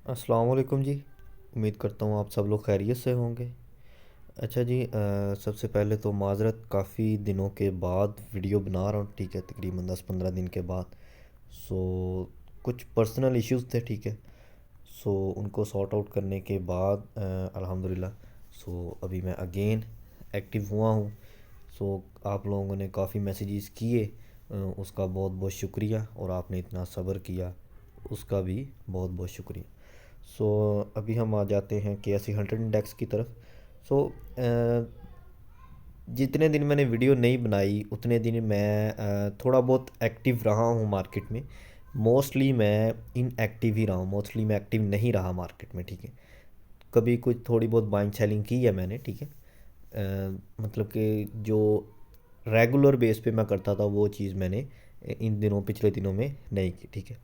अस्सलाम वालेकुम जी। उम्मीद करता हूँ आप सब लोग खैरियत से होंगे। अच्छा जी, सबसे पहले तो माज़रत, काफ़ी दिनों के बाद वीडियो बना रहा हूँ, ठीक है, तकरीबन 10-15 दिन के बाद। सो कुछ पर्सनल इश्यूज़ थे, ठीक है। सो उनको सॉर्ट आउट करने के बाद अल्हम्दुलिल्लाह, सो अभी मैं अगेन एक्टिव हुआ हूँ। सो आप लोगों ने काफ़ी मैसेजेस किए, उसका बहुत बहुत शुक्रिया, और आपने इतना सब्र किया, उसका भी बहुत बहुत शुक्रिया। सो अभी हम आ जाते हैं KSE 100 इंडेक्स की तरफ। सो जितने दिन मैंने वीडियो नहीं बनाई उतने दिन मैं थोड़ा बहुत एक्टिव रहा हूँ मार्केट में। मोस्टली मैं इनएक्टिव ही रहा हूँ, मोस्टली मैं एक्टिव नहीं रहा मार्केट में, ठीक है। कभी कुछ थोड़ी बहुत बाइंग सेलिंग की है मैंने, ठीक है। मतलब कि जो रेगुलर बेस पे मैं करता था वो चीज़ मैंने इन दिनों, पिछले दिनों में नहीं की, ठीक है।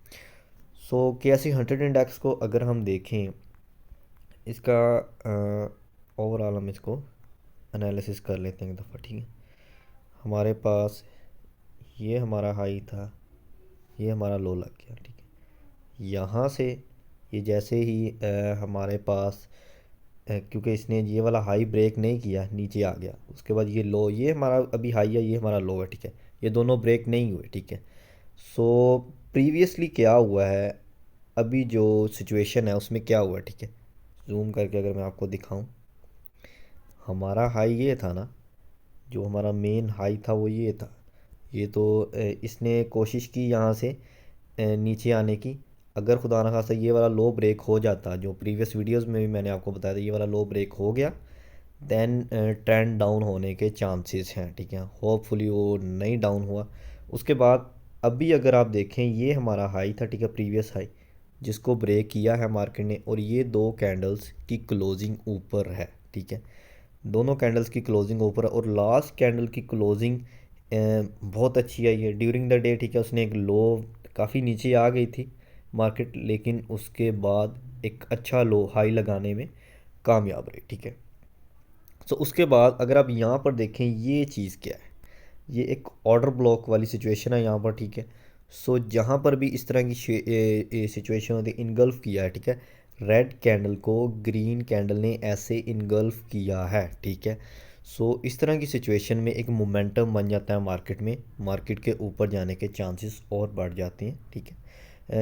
सो KSE 100 इंडेक्स को अगर हम देखें, इसका ओवरऑल हम इसको एनालिसिस कर लेते हैं एक दफ़ा, ठीक है। हमारे पास ये हमारा हाई था, ये हमारा लो लग गया, ठीक है। यहाँ से ये जैसे ही हमारे पास क्योंकि इसने ये वाला हाई ब्रेक नहीं किया, नीचे आ गया, उसके बाद ये लो, ये हमारा अभी हाई है, ये हमारा लो है, ठीक है। ये दोनों ब्रेक नहीं हुए, ठीक है। सो प्रीवियसली क्या हुआ है, अभी जो सिचुएशन है उसमें क्या हुआ है, ठीक है। जूम करके अगर मैं आपको दिखाऊं, हमारा हाई ये था ना, जो हमारा मेन हाई था वो ये था। ये तो इसने कोशिश की यहाँ से नीचे आने की। अगर खुदा न खास्ता ये वाला लो ब्रेक हो जाता, जो प्रीवियस वीडियोस में भी मैंने आपको बताया था, ये वाला लो ब्रेक हो गया, देन ट्रेंड डाउन होने के चांसेस हैं, ठीक है। होपफुली वो नहीं डाउन हुआ। उसके बाद अभी अगर आप देखें, ये हमारा हाई था, ठीक है, प्रीवियस हाई, जिसको ब्रेक किया है मार्केट ने, और ये दो कैंडल्स की क्लोजिंग ऊपर है, ठीक है। दोनों कैंडल्स की क्लोजिंग ऊपर है, और लास्ट कैंडल की क्लोजिंग बहुत अच्छी आई है ड्यूरिंग द डे, ठीक है। उसने एक लो, काफ़ी नीचे आ गई थी मार्केट, लेकिन उसके बाद एक अच्छा लो हाई लगाने में कामयाब रही, ठीक है। तो उसके बाद अगर आप यहाँ पर देखें, ये चीज़ क्या है, ये एक ऑर्डर ब्लॉक वाली सिचुएशन है यहाँ पर, ठीक है। सो जहाँ पर भी इस तरह की सिचुएशन होती है, इनगल्फ किया है, ठीक है। रेड कैंडल को ग्रीन कैंडल ने ऐसे इनगल्फ किया है, ठीक है। सो इस तरह की सिचुएशन में एक मोमेंटम बन जाता है मार्केट में, मार्केट के ऊपर जाने के चांसेस और बढ़ जाते हैं, ठीक है।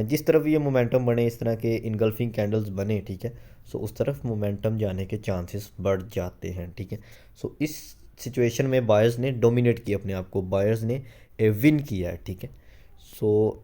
जिस तरफ ये मोमेंटम बने, इस तरह के इनगल्फिंग कैंडल्स बने, ठीक है। सो उस तरफ मोमेंटम जाने के चांसेस बढ़ जाते हैं, ठीक है। सो इस सिचुएशन में बायर्स ने डोमिनेट किया अपने आप को, बायर्स ने विन किया है, ठीक है। सो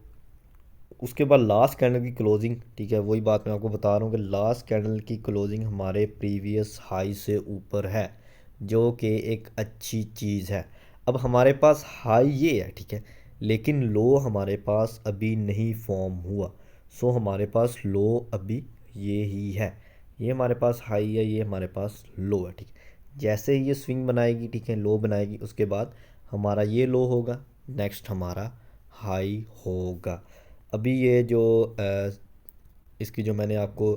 उसके बाद लास्ट कैंडल की क्लोजिंग, ठीक है, वही बात मैं आपको बता रहा हूँ कि लास्ट कैंडल की क्लोजिंग हमारे प्रीवियस हाई से ऊपर है, जो कि एक अच्छी चीज़ है। अब हमारे पास हाई ये है, ठीक है, लेकिन लो हमारे पास अभी नहीं फॉर्म हुआ। सो हमारे पास लो अभी ये ही है, ये हमारे पास हाई है, ये हमारे पास लो है, ठीक है। जैसे ही ये स्विंग बनाएगी, ठीक है, लो बनाएगी, उसके बाद हमारा ये लो होगा, नेक्स्ट हमारा हाई होगा। अभी ये जो इसकी जो मैंने आपको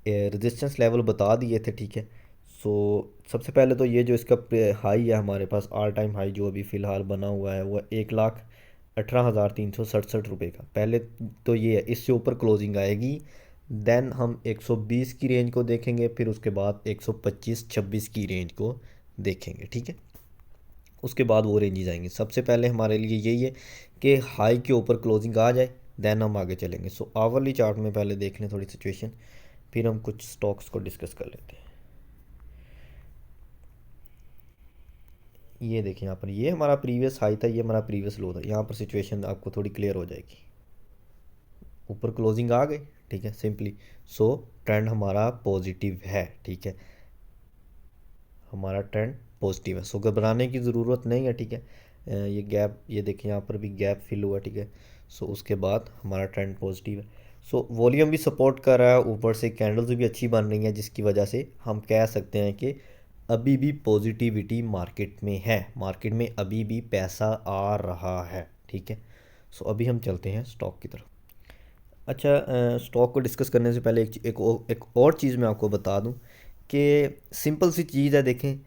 रेजिस्टेंस लेवल बता दिए थे, ठीक है। सो सबसे पहले तो ये जो इसका हाई है हमारे पास, ऑल टाइम हाई जो अभी फ़िलहाल बना हुआ है, वो 1,18,367 रुपये का। पहले तो ये है, इससे ऊपर क्लोजिंग आएगी, देन हम 120 की रेंज को देखेंगे, फिर उसके बाद 125-26 की रेंज को देखेंगे, ठीक है। उसके बाद वो रेंजेस आएंगी। सबसे पहले हमारे लिए यही है कि हाई के ऊपर क्लोजिंग आ जाए, देन हम आगे चलेंगे। सो आवरली चार्ट में पहले देख लें थोड़ी सिचुएशन, फिर हम कुछ स्टॉक्स को डिस्कस कर लेते हैं। ये देखें यहाँ पर, ये हमारा प्रीवियस हाई था, ये हमारा प्रीवियस लो था। यहाँ पर सिचुएशन आपको थोड़ी क्लियर हो जाएगी। ऊपर क्लोजिंग आ गई, ठीक है, सिंपली। सो ट्रेंड हमारा पॉजिटिव है, ठीक है, हमारा ट्रेंड पॉजिटिव है। सो घबराने की ज़रूरत नहीं है, ठीक है। ये गैप, ये देखें यहाँ पर भी गैप फिल हुआ, ठीक है। सो उसके बाद हमारा ट्रेंड पॉजिटिव है। सो वॉल्यूम भी सपोर्ट कर रहा है, ऊपर से कैंडल्स भी अच्छी बन रही हैं, जिसकी वजह से हम कह सकते हैं कि अभी भी पॉजिटिविटी मार्केट में है, मार्केट में अभी भी पैसा आ रहा है, ठीक है। सो अभी हम चलते हैं स्टॉक की तरफ। अच्छा, स्टॉक को डिस्कस करने से पहले एक और चीज़ मैं आपको बता दूं कि सिंपल सी चीज़ है, देखें,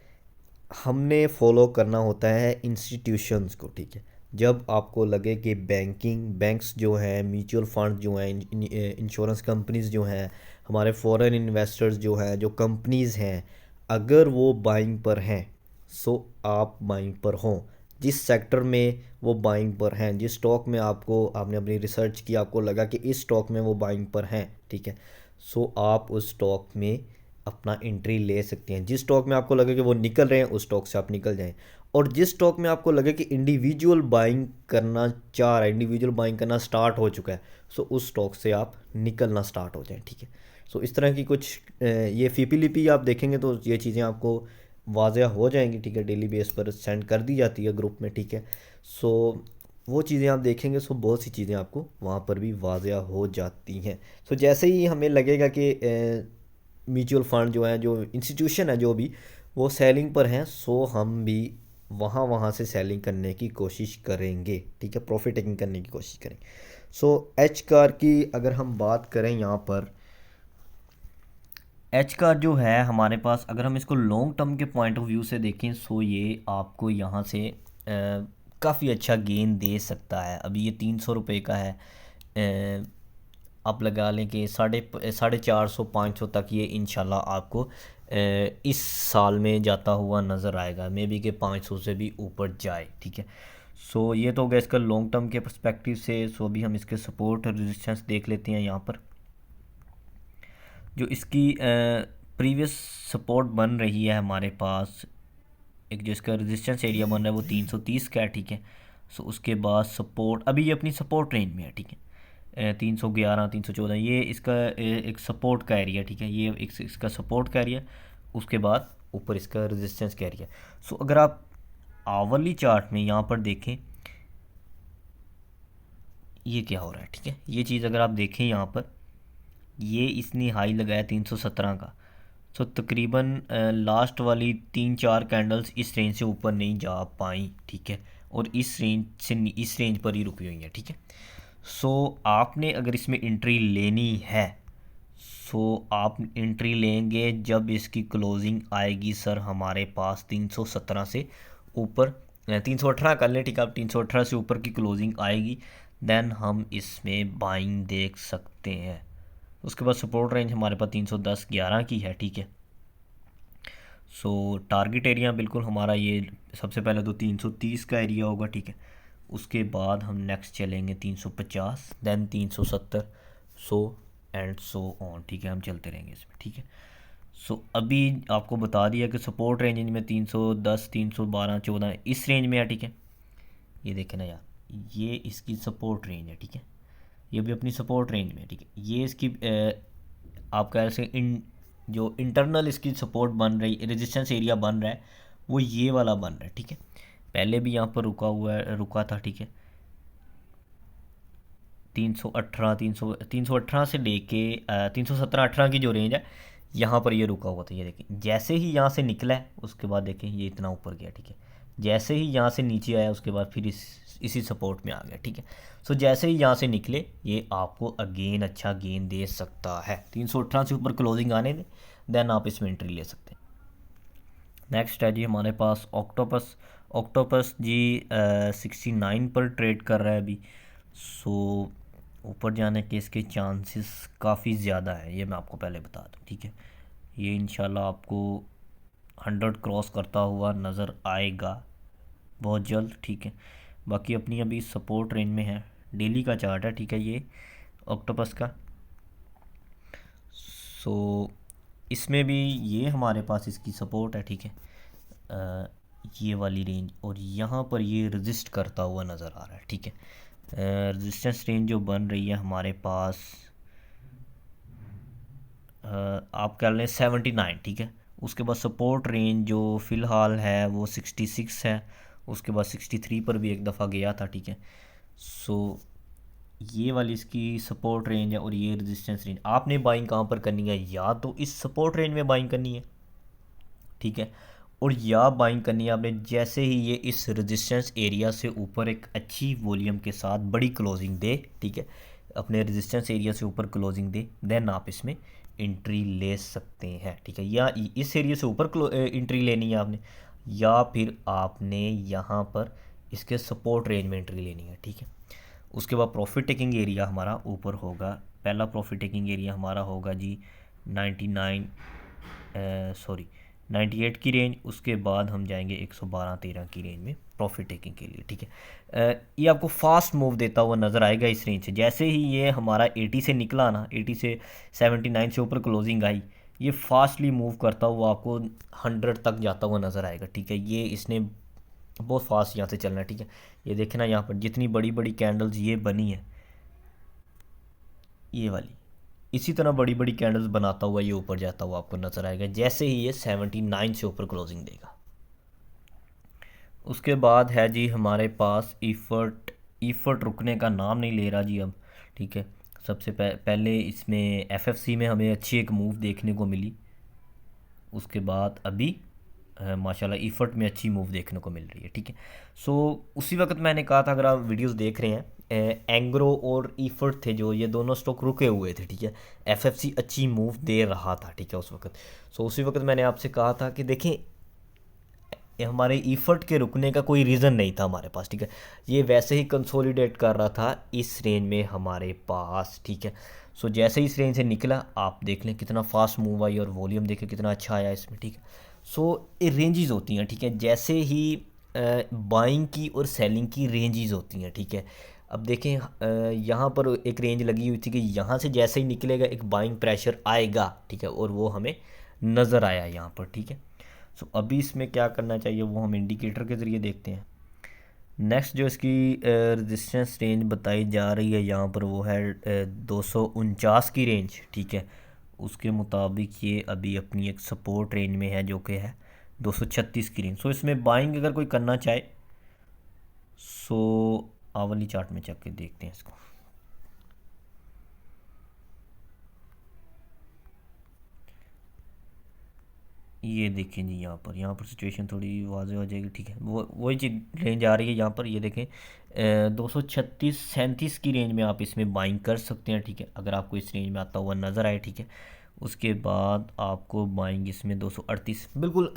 हमने फॉलो करना होता है इंस्टीट्यूशंस को, ठीक है। जब आपको लगे कि बैंक्स जो हैं, म्यूचुअल फंड जो हैं, इंश्योरेंस कंपनीज जो हैं, हमारे फॉरेन इन्वेस्टर्स जो हैं, जो कंपनीज हैं, अगर वो बाइंग पर हैं, सो आप बाइंग पर हों। जिस सेक्टर में वो बाइंग पर हैं, जिस स्टॉक में आपने अपनी रिसर्च की, आपको लगा कि इस स्टॉक में वो बाइंग पर हैं, ठीक है, सो आप उस स्टॉक में अपना एंट्री ले सकते हैं। जिस स्टॉक में आपको लगे कि वो निकल रहे हैं, उस स्टॉक से आप निकल जाएं। और जिस स्टॉक में आपको लगे कि इंडिविजुअल बाइंग करना चाह रहा है, इंडिविजुअल बाइंग करना स्टार्ट हो चुका है, सो उस स्टॉक से आप निकलना स्टार्ट हो जाएं, ठीक है। सो इस तरह की कुछ ये फीपी लिपि आप देखेंगे तो ये चीज़ें आपको वाज़ह हो जाएंगी, ठीक है। डेली बेस पर सेंड कर दी जाती है ग्रुप में, ठीक है। सो वो चीज़ें आप देखेंगे, सो बहुत सी चीज़ें आपको वहाँ पर भी वाज़ह हो जाती हैं। सो जैसे ही हमें लगेगा कि म्यूचुअल फंड जो है, जो इंस्टीट्यूशन है, जो भी वो सेलिंग पर हैं, सो हम भी वहाँ वहाँ से सेलिंग करने की कोशिश करेंगे, ठीक है, प्रॉफिट टेकिंग करने की कोशिश करेंगे। सो एच कार की अगर हम बात करें यहाँ पर, एच कार जो है हमारे पास, अगर हम इसको लॉन्ग टर्म के पॉइंट ऑफ व्यू से देखें, सो ये आपको यहाँ से काफ़ी अच्छा गेन दे सकता है। अभी ये 300 रुपये का है, आप लगा लें कि 450-500 तक ये इंशाल्लाह आपको इस साल में जाता हुआ नज़र आएगा। मे बी के 500 से भी ऊपर जाए, ठीक है। सो ये तो हो गया इसका लॉन्ग टर्म के पर्सपेक्टिव से। सो अभी हम इसके सपोर्ट और रेजिस्टेंस देख लेते हैं। यहाँ पर जो इसकी प्रीवियस सपोर्ट बन रही है हमारे पास, एक जो इसका रेजिस्टेंस एरिया बन रहा है वो 330 का है, ठीक है। सो उसके बाद सपोर्ट, अभी ये अपनी सपोर्ट रेंज में है, ठीक है। 311 314 ये इसका एक सपोर्ट का एरिया, ठीक है। ये एक इसका सपोर्ट का एरिया, उसके बाद ऊपर इसका रेजिस्टेंस का एरिया। सो अगर आप आवरली चार्ट में यहाँ पर देखें ये क्या हो रहा है, ठीक है। ये चीज़ अगर आप देखें यहाँ पर, ये इसने हाई लगाया 317 का। सो तकरीबन लास्ट वाली 3-4 कैंडल्स इस रेंज से ऊपर नहीं जा पाई, ठीक है, और इस रेंज पर ही रुकी हुई है, ठीक है। सो आपने अगर इसमें एंट्री लेनी है, सो आप एंट्री लेंगे जब इसकी क्लोजिंग आएगी सर हमारे पास 317 से ऊपर, 318 कर लें, ठीक है। आप 318 से ऊपर की क्लोजिंग आएगी, देन हम इसमें बाइंग देख सकते हैं। उसके बाद सपोर्ट रेंज हमारे पास 310-11 की है, ठीक है। सो टारगेट एरिया बिल्कुल हमारा ये सबसे पहले तो 330 का एरिया होगा, ठीक है। उसके बाद हम नेक्स्ट चलेंगे 350, then 370, so and so on, ठीक है। हम चलते रहेंगे इसमें, ठीक है। सो अभी आपको बता दिया कि सपोर्ट रेंज में 310, 312, 14 इस रेंज में है, ठीक है। ये देखें ना यार, ये इसकी सपोर्ट रेंज है, ठीक है। ये भी अपनी सपोर्ट रेंज में है, ठीक है। ये इसकी आप कह रहे इन जो इंटरनल इसकी सपोर्ट बन रही, रेजिस्टेंस एरिया बन रहा है, वो ये वाला बन रहा है, ठीक है। पहले भी यहाँ पर रुका था, ठीक है। 318 से लेके 317-18 की जो रेंज है, यहाँ पर ये रुका हुआ था। ये देखें, जैसे ही यहाँ से निकला है उसके बाद देखें ये इतना ऊपर गया, ठीक है। जैसे ही यहाँ से नीचे आया उसके बाद फिर इसी सपोर्ट में आ गया, ठीक है। सो जैसे ही यहाँ से निकले ये आपको अगेन अच्छा गेन दे सकता है। 318 से ऊपर क्लोजिंग आने दें, देन आप इसमें एंट्री ले सकते हैं। नेक्स्ट है जी हमारे पास ऑक्टोपस जी 69 पर ट्रेड कर रहा है अभी। सो ऊपर जाने के इसके चांसेस काफ़ी ज़्यादा है, ये मैं आपको पहले बता दूं, ठीक है। ये इंशाल्लाह आपको 100 क्रॉस करता हुआ नज़र आएगा बहुत जल्द, ठीक है। बाकी अपनी अभी सपोर्ट रेंज में है, डेली का चार्ट है, ठीक है, ये ऑक्टोपस का। सो इसमें भी ये हमारे पास इसकी सपोर्ट है, ठीक है। ये वाली रेंज, और यहाँ पर ये रजिस्ट करता हुआ नज़र आ रहा है, ठीक है। रेजिस्टेंस रेंज जो बन रही है हमारे पास, आप कह लें 79, ठीक है। उसके बाद सपोर्ट रेंज जो फ़िलहाल है वो 66 है। उसके बाद 63 पर भी एक दफ़ा गया था, ठीक है। सो ये वाली इसकी सपोर्ट रेंज है, और ये रेजिस्टेंस रेंज। आपने बाइंग कहाँ पर करनी है, या तो इस सपोर्ट रेंज में बाइंग करनी है, ठीक है, और या बाइंग करनी है आपने जैसे ही ये इस रेजिस्टेंस एरिया से ऊपर एक अच्छी वॉल्यूम के साथ बड़ी क्लोजिंग दे, ठीक है, अपने रेजिस्टेंस एरिया से ऊपर क्लोजिंग दे, देन आप इसमें एंट्री ले सकते हैं, ठीक है। या इस एरिया से ऊपर एंट्री लेनी है आपने, या फिर आपने यहाँ पर इसके सपोर्ट रेंज में एंट्री लेनी है, ठीक है। उसके बाद प्रॉफिट टेकिंग एरिया हमारा ऊपर होगा, पहला प्रॉफिट टेकिंग एरिया हमारा होगा जी 98 की रेंज। उसके बाद हम जाएंगे 112-13 की रेंज में प्रॉफिट टेकिंग के लिए, ठीक है। ये आपको फास्ट मूव देता हुआ नज़र आएगा इस रेंज से। जैसे ही ये हमारा 80 से निकला ना, 80 से 79 से ऊपर क्लोजिंग आई, ये फास्टली मूव करता हुआ आपको 100 तक जाता हुआ नज़र आएगा, ठीक है। ये इसने बहुत फास्ट यहाँ से चलना है, ठीक है। ये देखना यहाँ पर जितनी बड़ी बड़ी कैंडल्स ये बनी है, ये वाली, इसी तरह बड़ी बड़ी कैंडल्स बनाता हुआ ये ऊपर जाता हुआ आपको नज़र आएगा जैसे ही ये 79 से ऊपर क्लोजिंग देगा। उसके बाद है जी हमारे पास ईफर्ट रुकने का नाम नहीं ले रहा जी अब, ठीक है। सबसे पहले इसमें एफएफसी में हमें अच्छी एक मूव देखने को मिली। उसके बाद अभी माशाल्लाह ईफर्ट में अच्छी मूव देखने को मिल रही है, ठीक है। सो उसी वक्त मैंने कहा था, अगर आप वीडियोस देख रहे हैं, एंग्रो और ईफर्ट थे जो, ये दोनों स्टॉक रुके हुए थे, ठीक है। एफएफसी अच्छी मूव दे रहा था, ठीक है, उस वक्त। सो उसी वक्त मैंने आपसे कहा था कि देखें, ये हमारे ईफर्ट के रुकने का कोई रीज़न नहीं था हमारे पास, ठीक है। ये वैसे ही कंसोलिडेट कर रहा था इस रेंज में हमारे पास, ठीक है। सो जैसे ही इस रेंज से निकला, आप देख लें कितना फास्ट मूव आई और वॉल्यूम देखें कितना अच्छा आया इसमें, ठीक है। सो ये रेंजेस होती हैं, ठीक है। जैसे ही बाइंग की और सेलिंग की रेंजेस होती हैं, ठीक है। अब देखें, यहाँ पर एक रेंज लगी हुई थी कि यहाँ से जैसे ही निकलेगा एक बाइंग प्रेशर आएगा, ठीक है, और वो हमें नज़र आया यहाँ पर, ठीक है। सो अभी इसमें क्या करना चाहिए वो हम इंडिकेटर के ज़रिए देखते हैं। नेक्स्ट जो इसकी रेजिस्टेंस रेंज बताई जा रही है यहाँ पर, वो है 249 की रेंज, ठीक है। उसके मुताबिक ये अभी अपनी एक सपोर्ट रेंज में है जो कि है 236 की रेंज। सो इसमें बाइंग अगर कोई करना चाहे, सो आवली चार्ट में चेक के देखते हैं इसको। ये देखें जी, यहाँ पर सिचुएशन थोड़ी वाज़ेह हो जाएगी, ठीक है। वो वही चीज़ रेंज आ रही है यहाँ पर, ये देखें 236-37 की रेंज में आप इसमें बाइंग कर सकते हैं, ठीक है, अगर आपको इस रेंज में आता हुआ नज़र आए, ठीक है। उसके बाद आपको बाइंग इसमें 238, बिल्कुल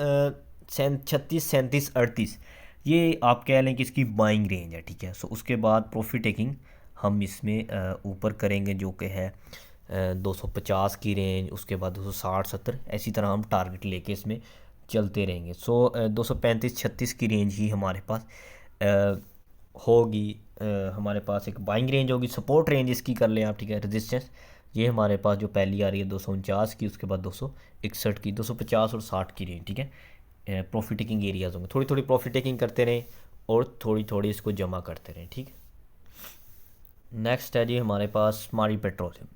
36-37-38, ये आप कह लें कि इसकी बाइंग रेंज है, ठीक है। सो उसके बाद प्रॉफिट टेकिंग हम इसमें ऊपर करेंगे जो कि है 250 की रेंज। उसके बाद 260-70, ऐसी तरह हम टारगेट लेके इसमें चलते रहेंगे। सो 235-36 की रेंज ही हमारे पास होगी। हमारे पास एक बाइंग रेंज होगी, सपोर्ट रेंज इसकी कर लें आप, ठीक है। रेजिस्टेंस ये हमारे पास जो पहली आ रही है 249 की, उसके बाद 261 की, 250 और 60 की रेंज, ठीक है। प्रॉफिट टेकिंग एरियाज होंगे, थोड़ी थोड़ी प्रॉफिट टेकिंग करते रहें और थोड़ी थोड़ी इसको जमा करते रहें, ठीक है। नेक्स्ट है जी हमारे पास मारी पेट्रोलियम।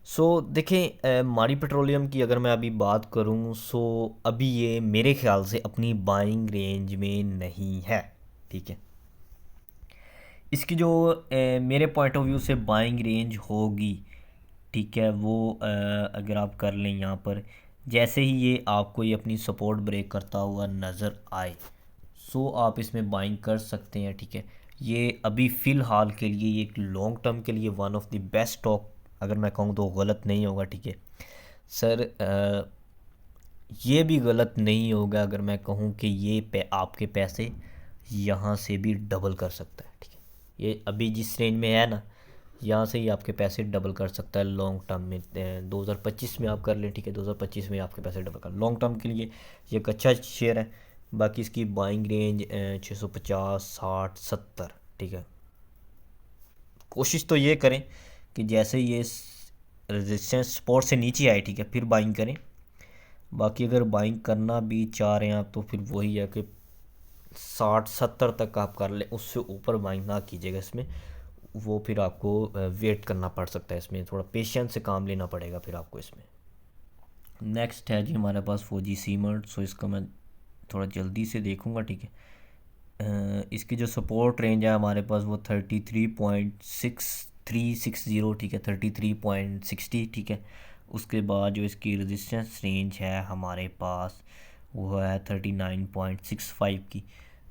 सो देखें, मारी पेट्रोलियम की अगर मैं अभी बात करूं, सो अभी ये मेरे ख्याल से अपनी बाइंग रेंज में नहीं है, ठीक है। इसकी जो मेरे पॉइंट ऑफ व्यू से बाइंग रेंज होगी, ठीक है, वो अगर आप कर लें यहाँ पर, जैसे ही ये आपको ये अपनी सपोर्ट ब्रेक करता हुआ नज़र आए, सो आप इसमें बाइंग कर सकते हैं, ठीक है। ये अभी फ़िलहाल के लिए, ये एक लॉन्ग टर्म के लिए one of the best stock अगर मैं कहूँ तो गलत नहीं होगा, ठीक है सर। ये भी गलत नहीं होगा अगर मैं कहूँ कि ये आपके पैसे यहाँ से भी डबल कर सकता है, ठीक है। ये अभी जिस रेंज में है ना, यहाँ से ही आपके पैसे डबल कर सकता है लॉन्ग टर्म में। 2025 में आप कर लें, ठीक है, 2025 में आपके पैसे डबल कर, लॉन्ग टर्म के लिए ये एक अच्छा शेयर है। बाकी इसकी बाइंग रेंज 650, 60, 70, ठीक है। कोशिश तो ये करें कि जैसे ये रेजिस्टेंस सपोर्ट से नीचे आए, ठीक है, फिर बाइंग करें। बाकी अगर बाइंग करना भी चाह रहे हैं आप, तो फिर वही है कि 60-70 तक आप कर लें, उससे ऊपर बाइंग ना कीजिएगा इसमें। वो फिर आपको वेट करना पड़ सकता है, इसमें थोड़ा पेशेंस से काम लेना पड़ेगा फिर आपको इसमें। नेक्स्ट है जी हमारे पास फौजी सीमेंट। सो इसका मैं थोड़ा जल्दी से देखूंगा, ठीक है। इसकी जो सपोर्ट रेंज है हमारे पास वो 33.6360, ठीक है, 33.60, ठीक है। उसके बाद जो इसकी रेजिस्टेंस रेंज है हमारे पास वो है 39.65 की।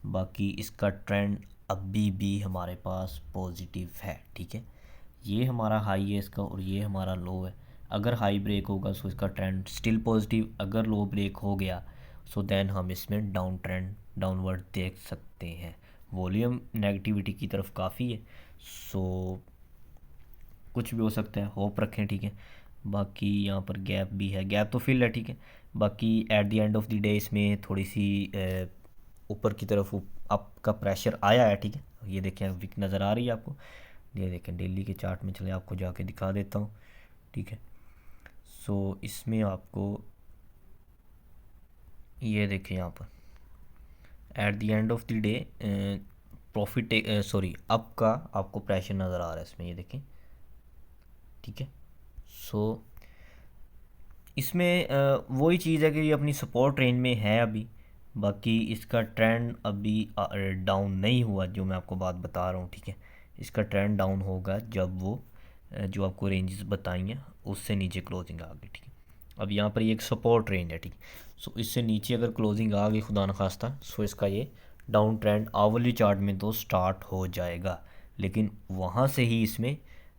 बाकी इसका ट्रेंड अभी भी हमारे पास पॉजिटिव है, ठीक है। ये हमारा हाई है इसका और ये हमारा लो है। अगर हाई ब्रेक होगा सो इसका ट्रेंड स्टिल पॉजिटिव, अगर लो ब्रेक हो गया सो देन हम इसमें डाउन ट्रेंड डाउनवर्ड देख सकते हैं। वॉल्यूम नेगेटिविटी की तरफ काफ़ी है, सो कुछ भी हो सकता है, होप रखें, ठीक है। बाकी यहाँ पर गैप भी है, गैप तो फिल है, ठीक है। बाकी at the end of the day इसमें थोड़ी सी ऊपर की तरफ आपका प्रेशर आया है, ठीक है। ये देखें विक नज़र आ रही है आपको, ये देखें डेली के चार्ट में चले आपको जाके दिखा देता हूँ, ठीक है। सो इसमें आपको ये देखें यहाँ पर at the end of the day profit sorry up का आपको प्रेशर नज़र आ रहा है इसमें, ये देखें, ठीक है। सो इसमें वही चीज़ है कि ये अपनी सपोर्ट रेंज में है अभी। बाकी इसका ट्रेंड अभी डाउन नहीं हुआ, जो मैं आपको बात बता रहा हूँ, ठीक है। इसका ट्रेंड डाउन होगा जब वो जो आपको रेंजेस बताई हैं उससे नीचे क्लोजिंग आ गई, ठीक है। अब यहाँ पर ये एक सपोर्ट रेंज है, ठीक है। सो इससे नीचे अगर क्लोजिंग आ गई खुदा न खास्ता, सो इसका ये डाउन ट्रेंड आवली चार्ट में तो स्टार्ट हो जाएगा, लेकिन वहाँ से ही इसमें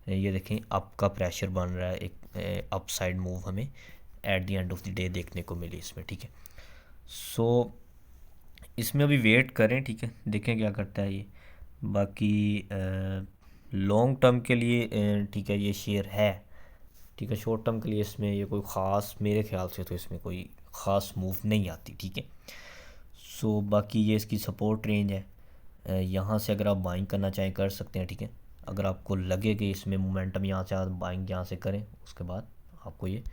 ये देखें अप का प्रेशर बन रहा है, एक अप साइड मूव हमें at the end of the day देखने को मिली इसमें, ठीक है। सो इसमें अभी वेट करें, ठीक है, देखें क्या करता है ये। बाकी लॉन्ग टर्म के लिए ठीक है ये शेयर है, ठीक है। शॉर्ट टर्म के लिए इसमें ये कोई ख़ास, मेरे ख्याल से तो इसमें कोई ख़ास मूव नहीं आती, ठीक है। सो बाकी ये इसकी सपोर्ट रेंज है, यहाँ से अगर आप बाइंग करना चाहें कर सकते हैं, ठीक है। अगर आपको लगे कि इसमें मोमेंटम यहाँ से आप बाइंग यहाँ से करें, उसके बाद आपको ये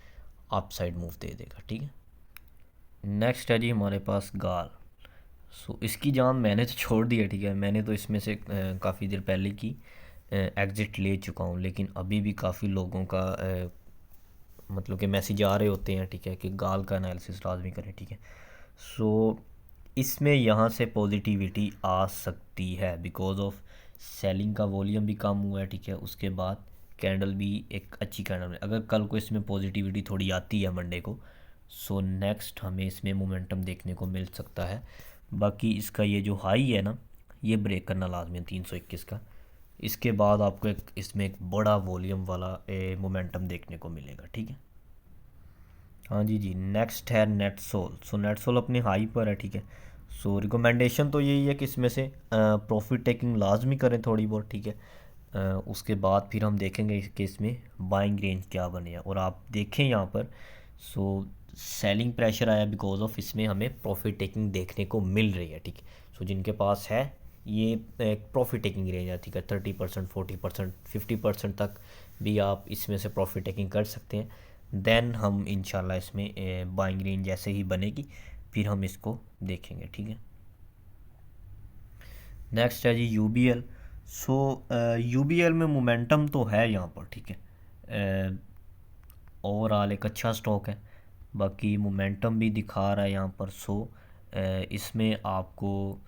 अप साइड मूव दे देगा, ठीक है। नेक्स्ट है जी हमारे पास गाल। सो इसकी जान मैंने तो छोड़ दी है, ठीक है। मैंने तो इसमें से काफ़ी देर पहले की एग्ज़िट ले चुका हूँ, लेकिन अभी भी काफ़ी लोगों का मतलब कि मैसेज आ रहे होते हैं, ठीक है, कि गाल का एनालिसिस लाजमी करें, ठीक है। सो इसमें यहाँ से पॉजिटिविटी आ सकती है बिकॉज ऑफ सेलिंग का वॉल्यूम भी कम हुआ है, ठीक है। उसके बाद कैंडल भी एक अच्छी कैंडल है। अगर कल को इसमें पॉजिटिविटी थोड़ी आती है मंडे को, सो नेक्स्ट हमें इसमें मोमेंटम देखने को मिल सकता है। बाकी इसका ये जो हाई है ना, ये ब्रेक करना लाजमी है 321 का। इसके बाद आपको एक इसमें एक बड़ा वॉल्यूम वाला मोमेंटम देखने को मिलेगा, ठीक है। हाँ जी जी, नेक्स्ट है नेटसोल। सो नेटसोल अपने हाई पर है, ठीक है। सो रिकमेंडेशन तो यही है कि इसमें से प्रॉफिट टेकिंग लाजमी करें थोड़ी बहुत, ठीक है। उसके बाद फिर हम देखेंगे कि इसमें बाइंग रेंज क्या बने, और आप देखें यहाँ पर सो सेलिंग प्रेशर आया बिकॉज ऑफ इसमें हमें प्रॉफिट टेकिंग देखने को मिल रही है, ठीक है। सो जिनके पास है ये एक प्रॉफिट टेकिंग रेंज है, ठीक है। 30%, 40%, 50% तक भी आप इसमें से प्रॉफिट टेकिंग कर सकते हैं। देन हम इंशाल्लाह इसमें बाइंग रेंज जैसे ही बनेगी फिर हम इसको देखेंगे, ठीक है। नेक्स्ट है जी यूबीएल। सो यूबीएल में मोमेंटम तो है यहाँ पर, ठीक है। ओवरऑल एक अच्छा स्टॉक है, बाकी मोमेंटम भी दिखा रहा है यहाँ पर। सो इसमें आपको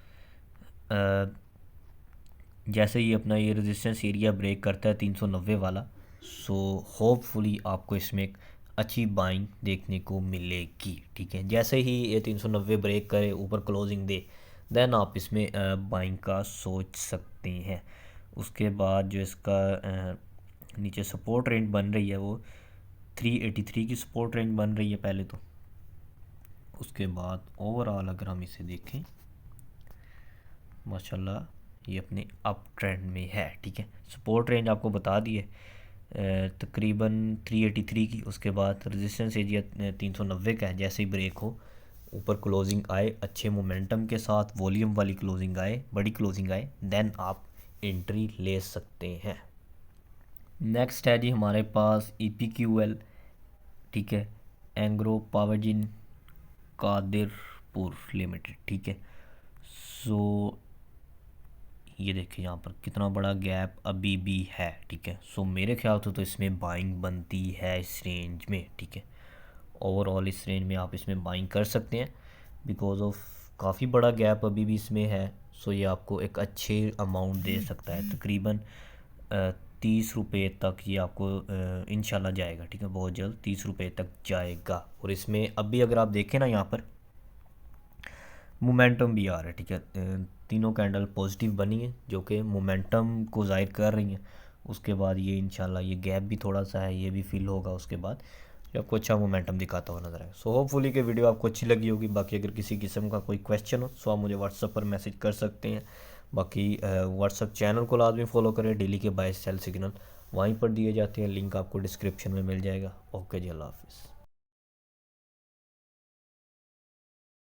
जैसे ही अपना ये रेजिस्टेंस एरिया ब्रेक करता है 390 वाला, सो होपफुली आपको इसमें एक अच्छी बाइंग देखने को मिलेगी, ठीक है। जैसे ही ये 390 ब्रेक करे, ऊपर क्लोजिंग दे, देन आप इसमें बाइंग का सोच सकते हैं। उसके बाद जो इसका नीचे सपोर्ट रेंज बन रही है वो 383 की सपोर्ट रेंज बन रही है पहले तो। उसके बाद ओवरऑल अगर हम इसे देखें, माशाल्लाह ये अपने अप ट्रेंड में है, ठीक है। सपोर्ट रेंज आपको बता दी है तकरीबन 383 की। उसके बाद रेजिस्टेंस एरिया 390 का है। जैसे ही ब्रेक हो, ऊपर क्लोजिंग आए अच्छे मोमेंटम के साथ, वॉल्यूम वाली क्लोजिंग आए, बड़ी क्लोजिंग आए, देन आप एंट्री ले सकते हैं। नेक्स्ट है जी हमारे पास EPQL, ठीक है, एंग्रो पावरजिन कादिरपुर लिमिटेड, ठीक है। सो ये देखिए यहाँ पर कितना बड़ा गैप अभी भी है, ठीक है। सो मेरे ख्याल से तो इसमें बाइंग बनती है इस रेंज में, ठीक है। ओवरऑल इस रेंज में आप इसमें बाइंग कर सकते हैं बिकॉज ऑफ काफ़ी बड़ा गैप अभी भी इसमें है। सो ये आपको एक अच्छे अमाउंट दे सकता है, तकरीबन 30 रुपये तक ये आपको इंशाल्लाह जाएगा, ठीक है। बहुत जल्द 30 रुपये तक जाएगा। और इसमें अभी अगर आप देखें ना, यहाँ पर मोमेंटम भी आ रहा है, ठीक है। तीनों कैंडल पॉजिटिव बनी है जो कि मोमेंटम को ज़ाहिर कर रही हैं। उसके बाद ये इंशाल्लाह ये गैप भी थोड़ा सा है, ये भी फिल होगा उसके बाद, जो आपको अच्छा मोमेंटम दिखाता हुआ नजर आएगा। सो होपफुली कि वीडियो आपको अच्छी लगी होगी। बाकी अगर किसी किस्म का कोई क्वेश्चन हो सो आप मुझे व्हाट्सएप पर मैसेज कर सकते हैं। बाकी व्हाट्सअप चैनल को लाजमी फॉलो करें, डेली के बाय सेल सिग्नल वहीं पर दिए जाते हैं, लिंक आपको डिस्क्रिप्शन में मिल जाएगा। ओके जी, अल्लाह हाफिज़।